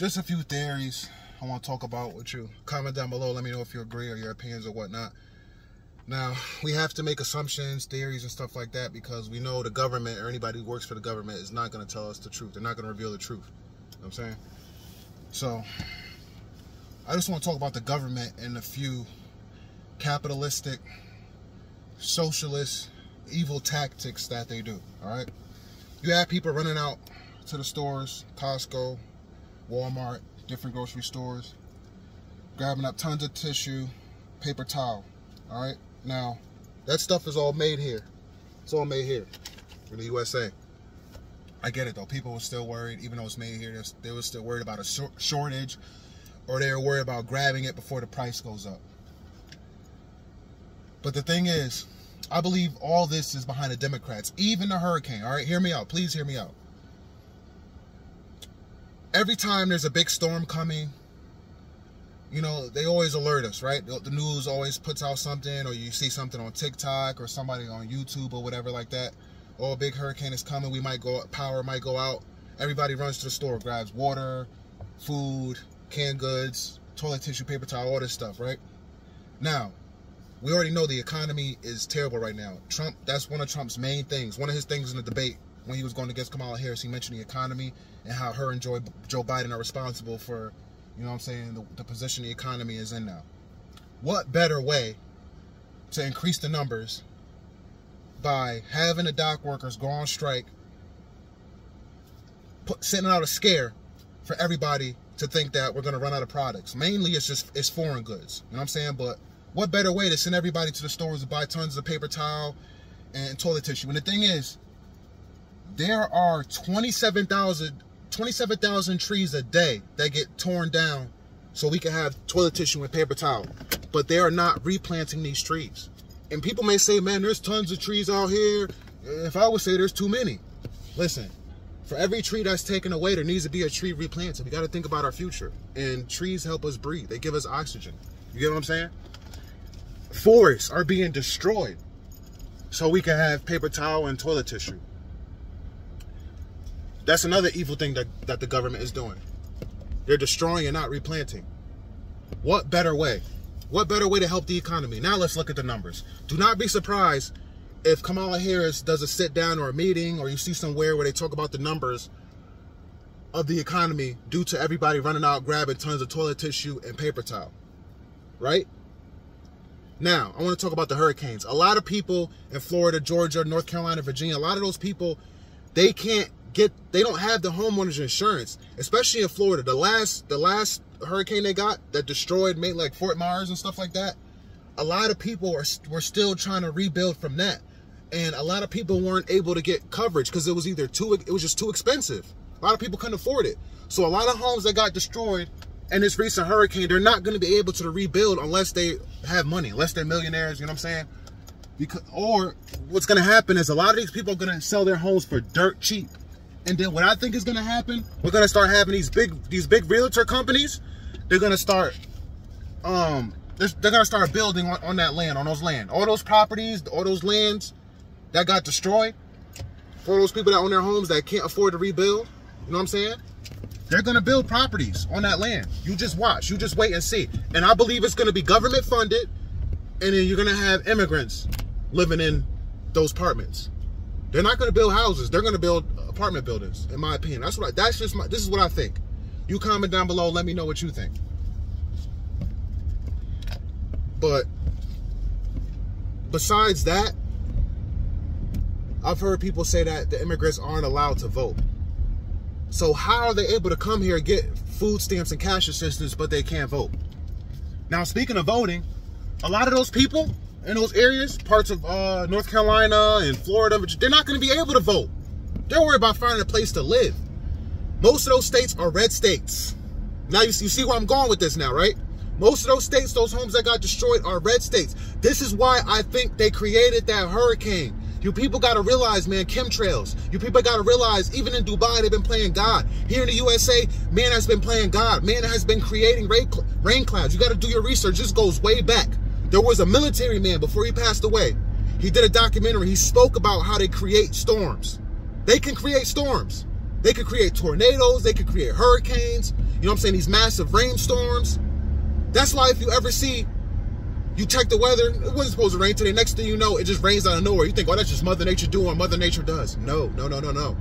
just a few theories I want to talk about with you. Comment down below. Let me know if you agree or your opinions or whatnot. Now, we have to make assumptions, theories, and stuff like that because we know the government or anybody who works for the government is not going to tell us the truth. They're not going to reveal the truth. You know what I'm saying? So, I just want to talk about the government and a few capitalistic, socialist, evil tactics that they do, all right? You have people running out to the stores, Costco, Walmart, different grocery stores, grabbing up tons of tissue, paper towel, all right? Now, that stuff is all made here. It's all made here in the USA. I get it, though. People were still worried, even though it's made here, they were still worried about a shortage, or they were worried about grabbing it before the price goes up. But the thing is, I believe all this is behind the Democrats, even the hurricane, all right? Hear me out. Please hear me out. Every time there's a big storm coming, you know, they always alert us, right? The news always puts out something, or you see something on TikTok or somebody on YouTube or whatever like that. Oh, a big hurricane is coming. We might go, power might go out. Everybody runs to the store, grabs water, food, canned goods, toilet tissue, paper towel, all this stuff, right? Now, we already know the economy is terrible right now. Trump, that's one of Trump's main things. One of his things in the debate when he was going against Kamala Harris, he mentioned the economy and how her and Joe Biden are responsible for, you know what I'm saying, the position the economy is in now. What better way to increase the numbers by having the dock workers go on strike, sending out a scare for everybody to think that we're going to run out of products. Mainly it's foreign goods, you know what I'm saying? But what better way to send everybody to the stores to buy tons of paper towel and toilet tissue? And the thing is, there are 27,000 trees a day that get torn down so we can have toilet tissue and paper towel. But they are not replanting these trees. And people may say, man, there's tons of trees out here. If I would say there's too many. Listen, for every tree that's taken away, there needs to be a tree replanted. We got to think about our future. And trees help us breathe. They give us oxygen. You get what I'm saying? Forests are being destroyed so we can have paper towel and toilet tissue. That's another evil thing that the government is doing. They're destroying and not replanting. What better way? What better way to help the economy? Now let's look at the numbers. Do not be surprised if Kamala Harris does a sit down or a meeting, or you see somewhere where they talk about the numbers of the economy due to everybody running out grabbing tons of toilet tissue and paper towel. Right? Now, I want to talk about the hurricanes. A lot of people in Florida, Georgia, North Carolina, Virginia, a lot of those people, they don't have the homeowners insurance, especially in Florida. The last hurricane they got that destroyed, made like Fort Myers and stuff like that. A lot of people were still trying to rebuild from that. And a lot of people weren't able to get coverage because it was just too expensive. A lot of people couldn't afford it. So a lot of homes that got destroyed in this recent hurricane, they're not going to be able to rebuild unless they have money, unless they're millionaires, you know what I'm saying? Or what's going to happen is a lot of these people are going to sell their homes for dirt cheap. And then what I think is going to happen, we're going to start having these big realtor companies. They're going to start building on that land, on those land. All those properties, all those lands that got destroyed, for those people that own their homes that can't afford to rebuild, you know what I'm saying? They're going to build properties on that land. You just watch. You just wait and see. And I believe it's going to be government funded, and then you're going to have immigrants living in those apartments. They're not going to build houses. They're going to build apartment buildings, in my opinion. This is what I think. You comment down below. Let me know what you think. But besides that, I've heard people say that the immigrants aren't allowed to vote. So how are they able to come here and get food stamps and cash assistance, but they can't vote? Now, speaking of voting, a lot of those people in those areas, parts of North Carolina and Florida, they're not going to be able to vote. They're worried about finding a place to live. Most of those states are red states. Now you see where I'm going with this now, right? Most of those states, those homes that got destroyed are red states. This is why I think they created that hurricane. You people got to realize, man, chemtrails. You people got to realize, even in Dubai, they've been playing God. Here in the USA, man has been playing God. Man has been creating rain clouds. You got to do your research. This goes way back. There was a military man before he passed away. He did a documentary. He spoke about how they create storms. They can create storms. They can create tornadoes. They can create hurricanes. You know what I'm saying? These massive rainstorms. That's why if you ever see, you check the weather, it wasn't supposed to rain today. Next thing you know, it just rains out of nowhere. You think, oh, that's just Mother Nature doing what Mother Nature does. No, no, no, no, no.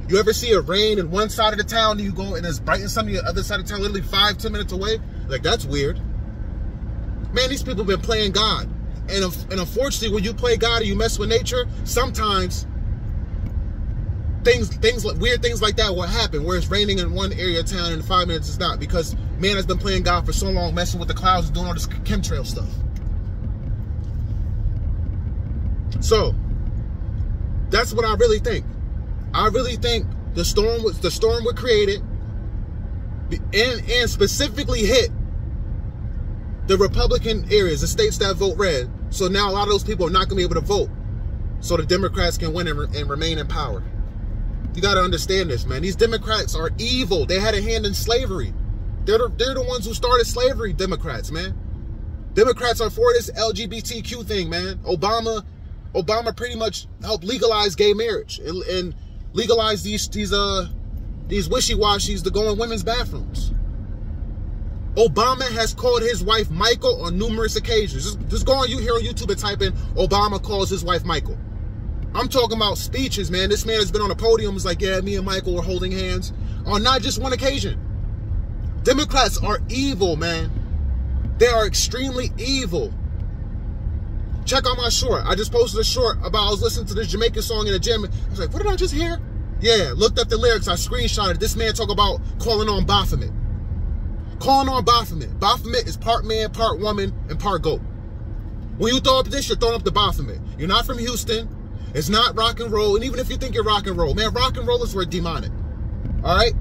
You ever see it rain in one side of the town, and you go and it's bright in some of the other side of town, literally 5-10 minutes away? Like, that's weird. Man, these people have been playing God. And unfortunately, when you play God and you mess with nature, sometimes weird things like that will happen, where it's raining in one area of town and in 5 minutes it's not, because man has been playing God for so long, messing with the clouds and doing all this chemtrail stuff. So that's what I really think. I really think the storm was created and specifically hit the Republican areas, the states that vote red. So now a lot of those people are not going to be able to vote, so the Democrats can win and remain in power. You got to understand this, man. These Democrats are evil. They had a hand in slavery. They're the ones who started slavery, Democrats, man. Democrats are for this LGBTQ thing, man. Obama pretty much helped legalize gay marriage and legalize these wishy-washies to go in women's bathrooms. Obama has called his wife Michael on numerous occasions. Just go on here on YouTube and type in Obama calls his wife Michael. I'm talking about speeches, man. This man has been on a podium. It's like, yeah, me and Michael were holding hands on not just one occasion. Democrats are evil, man. They are extremely evil. Check out my short. I just posted a short about, I was listening to this Jamaican song in the gym. I was like, what did I just hear? Yeah, looked up the lyrics. I screenshotted. This man talk about calling on Baphomet. Calling on Baphomet. Baphomet is part man, part woman, and part goat. When you throw up this, you're throwing up the Baphomet. You're not from Houston. It's not rock and roll. And even if you think you're rock and roll, man, rock and rollers were demonic. All right?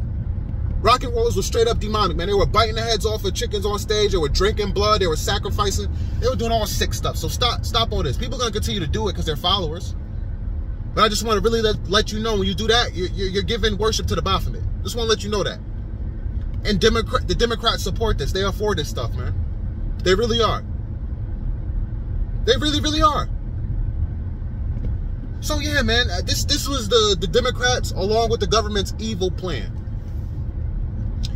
Rock and rollers were straight up demonic, man. They were biting the heads off of chickens on stage. They were drinking blood. They were sacrificing. They were doing all sick stuff. So stop all this. People are going to continue to do it because they're followers. But I just want to really let you know, when you do that, you're giving worship to the Baphomet. Just want to let you know that. And the Democrats support this. They are for this stuff, man. They really are. They really, really are. So yeah, man, this was the Democrats along with the government's evil plan.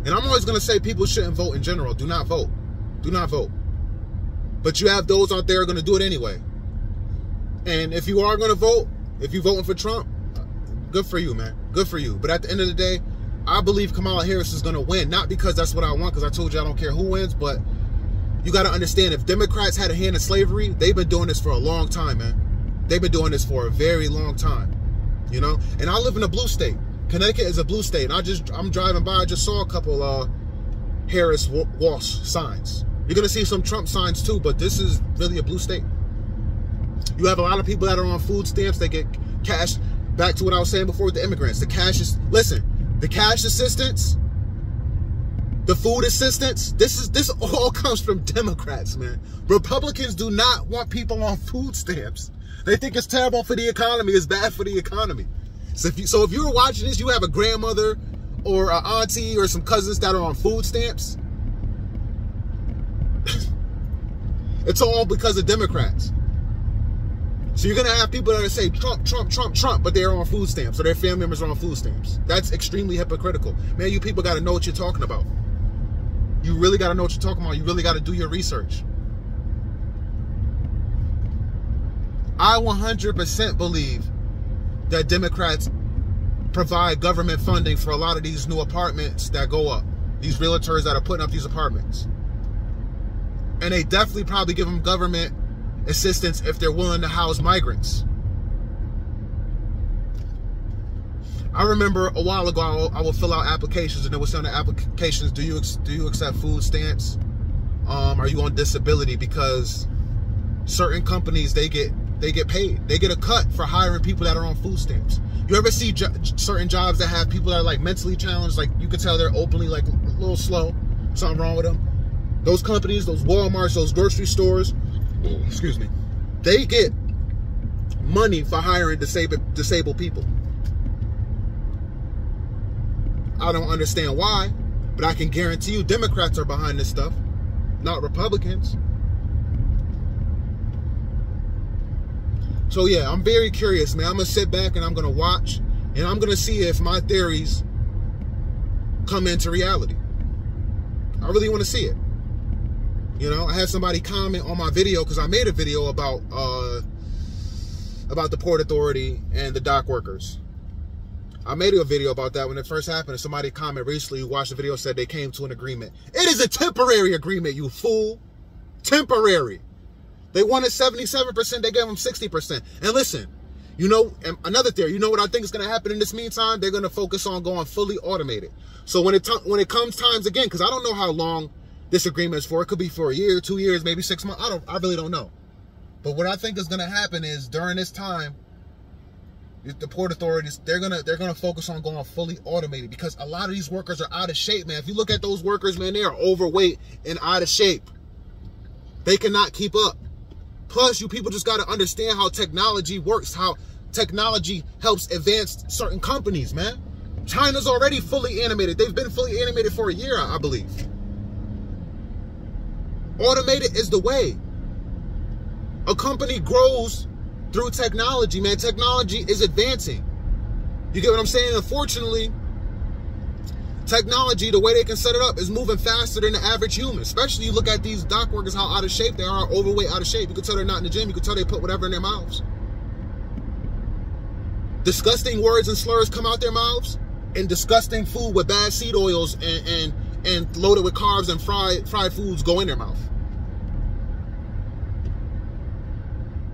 And I'm always going to say people shouldn't vote in general. Do not vote. Do not vote. But you have those out there who are going to do it anyway. And if you are going to vote, if you're voting for Trump, good for you, man. Good for you. But at the end of the day, I believe Kamala Harris is going to win. Not because that's what I want, because I told you I don't care who wins, but you got to understand, if Democrats had a hand in slavery, they've been doing this for a long time, man. They've been doing this for a very long time, you know? And I live in a blue state. Connecticut is a blue state. And I'm driving by, I just saw a couple Harris Walsh signs. You're going to see some Trump signs too, but this is really a blue state. You have a lot of people that are on food stamps. They get cash. Back to what I was saying before with the immigrants. The cash is, listen, the cash assistance, the food assistance, this all comes from Democrats, man. Republicans do not want people on food stamps. They think it's terrible for the economy. It's bad for the economy. So if you're watching this, you have a grandmother or an auntie or some cousins that are on food stamps, it's all because of Democrats. So you're going to have people that are say Trump, Trump, Trump, Trump, but they're on food stamps, or their family members are on food stamps. That's extremely hypocritical. Man, you people got to know what you're talking about. You really got to know what you're talking about. You really got to do your research. I 100% believe that Democrats provide government funding for a lot of these new apartments that go up. These realtors that are putting up these apartments. And they definitely probably give them government assistance if they're willing to house migrants. I remember a while ago, I would fill out applications, and it was on the applications, do you accept food stamps? Are you on disability? Because certain companies, they get paid. They get a cut for hiring people that are on food stamps. You ever see certain jobs that have people that are like mentally challenged, like you can tell they're openly like a little slow, something wrong with them? Those companies, those Walmarts, those grocery stores, excuse me, they get money for hiring disabled people. I don't understand why, but I can guarantee you Democrats are behind this stuff, not Republicans. So yeah, I'm very curious, man. I'm going to sit back and I'm going to watch, and I'm going to see if my theories come into reality. I really want to see it. You know, I had somebody comment on my video because I made a video about the Port Authority and the dock workers. I made a video about that when it first happened, and somebody commented recently who watched the video said they came to an agreement. It is a temporary agreement, you fool. Temporary. They wanted 77%, they gave them 60%. And listen, you know, another theory, you know what I think is going to happen in this meantime? They're going to focus on going fully automated. So when it comes times again, because I don't know how long this agreement is for. It could be for a year, 2 years, maybe 6 months. I really don't know. But what I think is going to happen is during this time, the Port Authorities, they're gonna focus on going fully automated, because a lot of these workers are out of shape, man. If you look at those workers, man, they are overweight and out of shape. They cannot keep up. Plus, you people just got to understand how technology works, how technology helps advance certain companies, man. China's already fully animated. They've been fully animated for a year, I believe. Automated is the way. A company grows through technology, man. Technology is advancing. You get what I'm saying? Unfortunately, technology, the way they can set it up, is moving faster than the average human. Especially you look at these dock workers, how out of shape they are, overweight, out of shape. You can tell they're not in the gym. You can tell they put whatever in their mouths. Disgusting words and slurs come out their mouths, and disgusting food with bad seed oils and loaded with carbs and fried foods go in their mouth.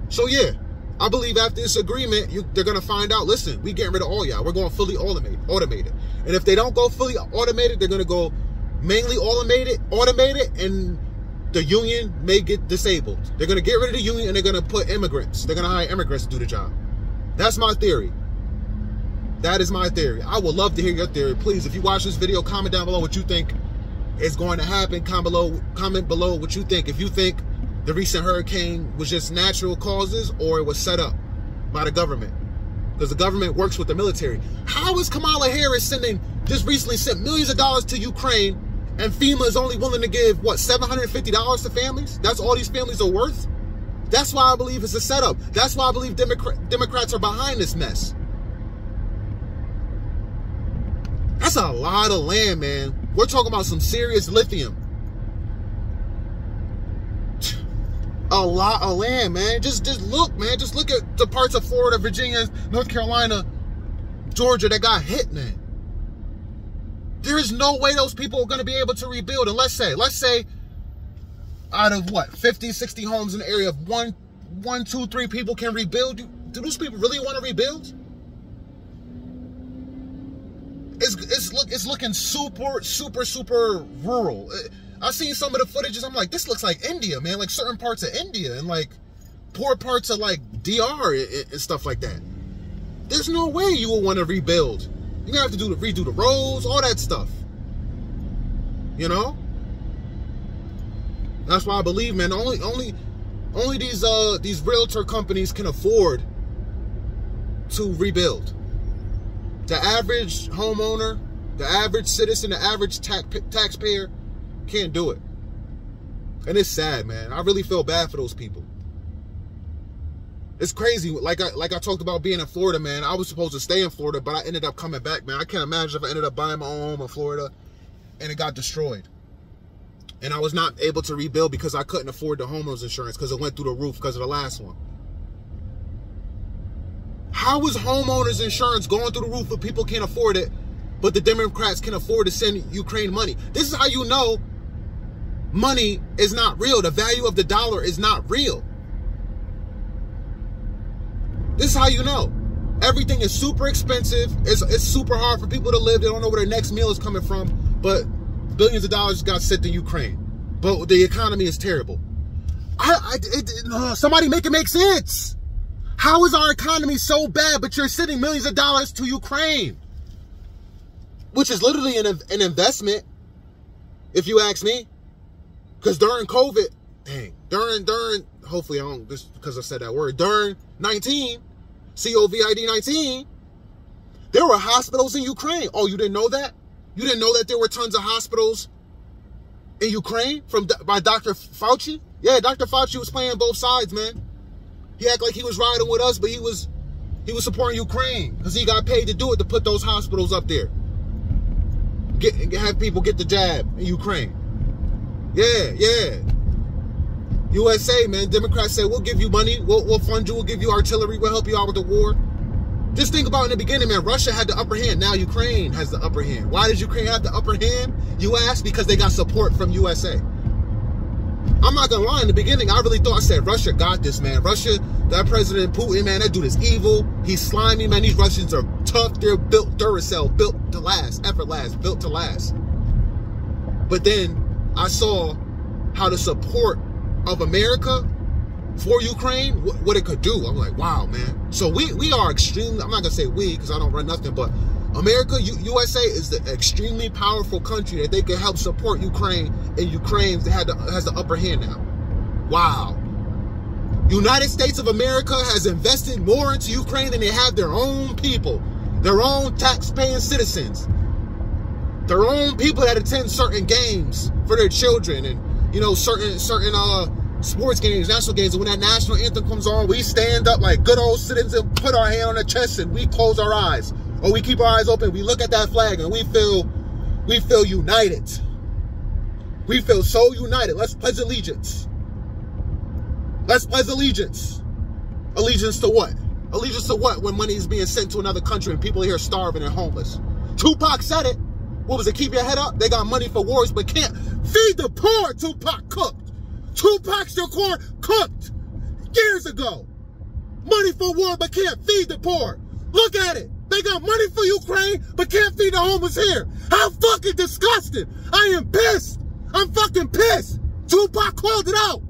So yeah, I believe after this agreement, they're going to find out, listen, we getting rid of all y'all. We're going fully automated. And if they don't go fully automated, they're going to go mainly automated, and the union may get disabled. They're going to get rid of the union, and they're going to put immigrants. They're going to hire immigrants to do the job. That's my theory. That is my theory. I would love to hear your theory. Please, if you watch this video, comment down below what you think is going to happen. Comment below what you think. If you think the recent hurricane was just natural causes or it was set up by the government, because the government works with the military. How is Kamala Harris just recently sent millions of dollars to Ukraine, and FEMA is only willing to give, what, $750 to families? That's all these families are worth? That's why I believe it's a setup. That's why I believe Democrats are behind this mess. That's a lot of land, man. We're talking about some serious lithium. A lot of land, man. Just look, man. Just look at the parts of Florida, Virginia, North Carolina, Georgia that got hit, man. There is no way those people are going to be able to rebuild. And let's say out of what, 50, 60 homes in the area, of one, 2, 3 people can rebuild. Do those people really want to rebuild? It's looking super rural. I've seen some of the footages. I'm like, this looks like India, man. Like certain parts of India and like poor parts of like DR and stuff like that. There's no way you will want to rebuild. You're gonna have to redo the roads, all that stuff. You know? That's why I believe, man, only these realtor companies can afford to rebuild. The average homeowner, the average citizen, the average taxpayer can't do it. And it's sad, man. I really feel bad for those people. It's crazy. Like I talked about being in Florida, man. I was supposed to stay in Florida, but I ended up coming back, man. I can't imagine if I ended up buying my own home in Florida and it got destroyed. And I was not able to rebuild because I couldn't afford the homeowners insurance because it went through the roof because of the last one. How is homeowners insurance going through the roof if people can't afford it, but the Democrats can afford to send Ukraine money? This is how you know money is not real. The value of the dollar is not real. This is how you know. Everything is super expensive. It's super hard for people to live. They don't know where their next meal is coming from, but billions of dollars got sent to Ukraine. But the economy is terrible. Somebody make it make sense. How is our economy so bad, but you're sending millions of dollars to Ukraine? Which is literally an investment, if you ask me. Because during COVID, hopefully I don't, just because I said that word, during COVID-19, there were hospitals in Ukraine. Oh, you didn't know that? You didn't know that there were tons of hospitals in Ukraine by Dr. Fauci? Yeah, Dr. Fauci was playing both sides, man. He acted like he was riding with us, but he was supporting Ukraine because he got paid to do it, to put those hospitals up there. Have people get the jab in Ukraine. Yeah. USA, man. Democrats say, we'll give you money. We'll fund you. We'll give you artillery. We'll help you out with the war. Just think about in the beginning, man. Russia had the upper hand. Now Ukraine has the upper hand. Why does Ukraine have the upper hand? You ask? Because they got support from USA. I'm not going to lie. In the beginning, I really thought, I said, Russia got this, man. Russia, that President Putin, man, that dude is evil. He's slimy, man. These Russians are tough. They're built Duracell, built to last, everlast, built to last. But then I saw how the support of America for Ukraine, what it could do. I'm like, wow, man. So we are extremely, I'm not going to say we because I don't run nothing, but America, USA is the extremely powerful country that they can help support Ukraine, and Ukraine has the upper hand now. Wow. United States of America has invested more into Ukraine than they have their own people, their own tax-paying citizens, their own people that attend certain games for their children, and, you know, certain sports games, national games. And when that national anthem comes on, we stand up like good old citizens and put our hand on the chest and we close our eyes. Or we keep our eyes open, we look at that flag and we feel united. We feel so united. Let's pledge allegiance. Let's pledge allegiance. Allegiance to what? Allegiance to what when money is being sent to another country and people here starving and homeless? Tupac said it. What was it? Keep your head up. They got money for wars but can't feed the poor. Tupac cooked. Tupac Shakur cooked years ago. Money for war but can't feed the poor. Look at it. They got money for Ukraine, but can't feed the homeless here. How fucking disgusting. I am pissed. I'm fucking pissed. Tupac called it out.